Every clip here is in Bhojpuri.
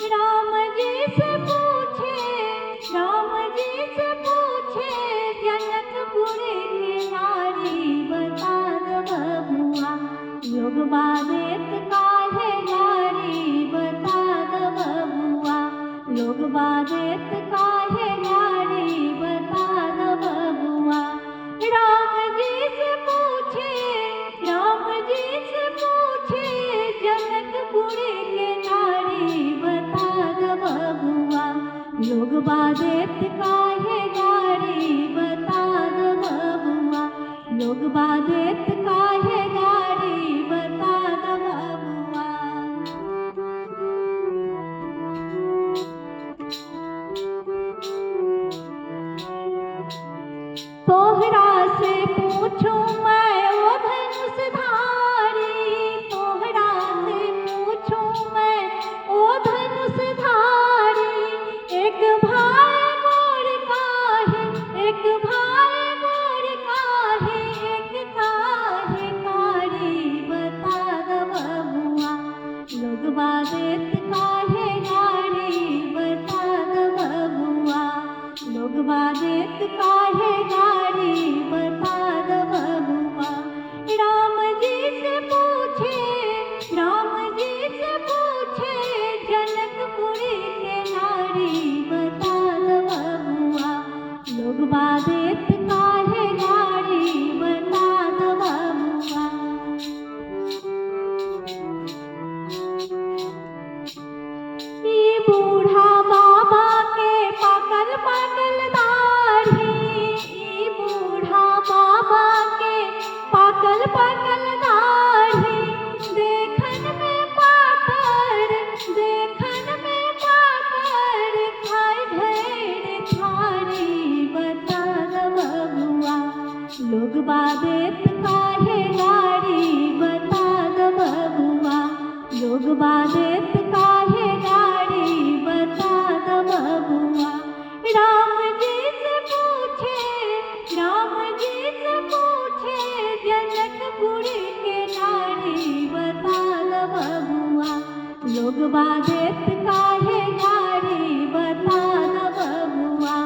राम जी से पूछे, राम जी से पूछे, जनकपुर के नारी बता दो बबुआ, लोगवा देत काहे गारी बता दो बबुआ, लोगवा देत काहे गारी बता दो बबुआ। राम जी से पूछे, राम जी से पूछे, जनकपुर के नारी बता दो बबुआ, लोगवा देत काहे गारी बता दो बबुआ, लोगवा देत काहे गारी बता दो बबुआ। तोहरा से पूछूं मैं वो धनुषधारी, तोहरा से पूछूं मैं वो धनुषधारी, एक भाई मोर काहे, एक भाई मोर काहे, एक काहे कारी बता दो बबुआ, लोगवा देत काहे गारी बता दो बबुआ, लोगवा देत काहे गारी बता दो बबुआ। राम जी से पूछे, राम जी से पूछे, जनकपुर के नारी बता दो बबुआ, लोगवा देत काहे गारी बता दो बबुआ। ई बूढ़ा बाबा के पाकल पाकल दाढ़ी, ई बूढ़ा बाबा के पाकल पाकल दाढ़ी, देखन में पातर, देखन में पातर, खाए ढेर थारी बता दो बबुआ, लोगवा देत काहे गारी बता दो बबुआ, लोगवा देत काहे गारी बता दो बबुआ। राम जी से पूछे, राम जी से पूछे, जनकपुर के नारी बता दो बबुआ, लोगवा देत काहे गारी बता दो बबुआ,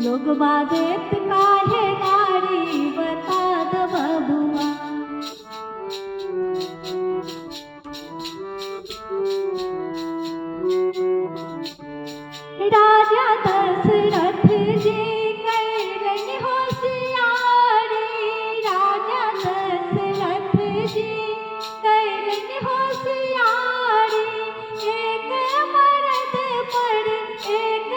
लोगवा देत काहे गारी बता दो बबुआ। राजा दशरथ जी कैलन होशियारी, राजा दशरथ जी कैलन होशियारी, एक मर्द पर, एक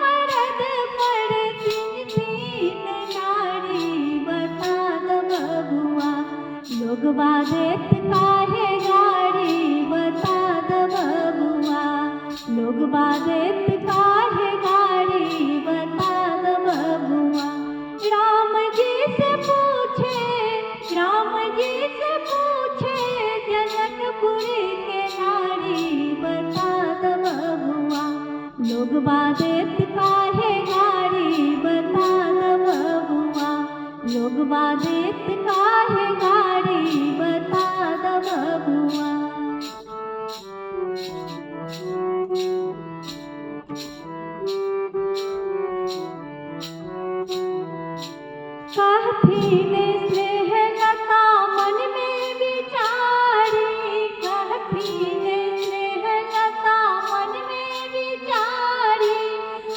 मर्द पर तीन तीन नारी बता दो बबुआ, लोगवा देत काहे गारी बता दो बबुआ, लोगवा देत काहे गारी बता दो बबुआ। राम जी से पूछे, राम जी से पूछे, जनकपुर के नारी बता दो बबुआ, लोगवा देत काहे गारी बता दो बबुआ, लोगवा देत काहे गारी बता दो बबुआ। कहथिन स्नेहलता मन में विचारी, कहथिन स्नेहलता मन में विचारी,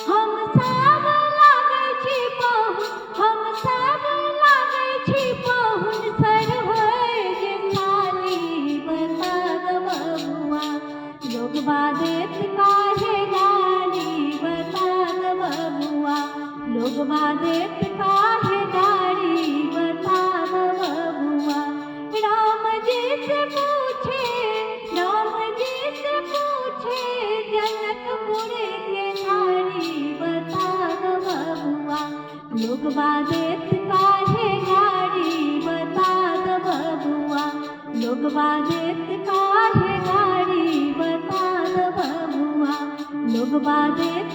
हम सब लागै छी पहुन, हम सब लागै छी पहुन, सर होय जे साली बता दो बबुआ, लोगवा देत काहे गारी बता दो बबुआ, लोगवा देत काहे गारी बता दो बबुआ। राम जी से पूछे, राम जी से पूछे, जनकपुर के नारी बता दो बबुआ, लोगवा देत काहे गारी बता दो बबुआ, लोगवा देत काहे गारी बता दो बबुआ, लोगवा देत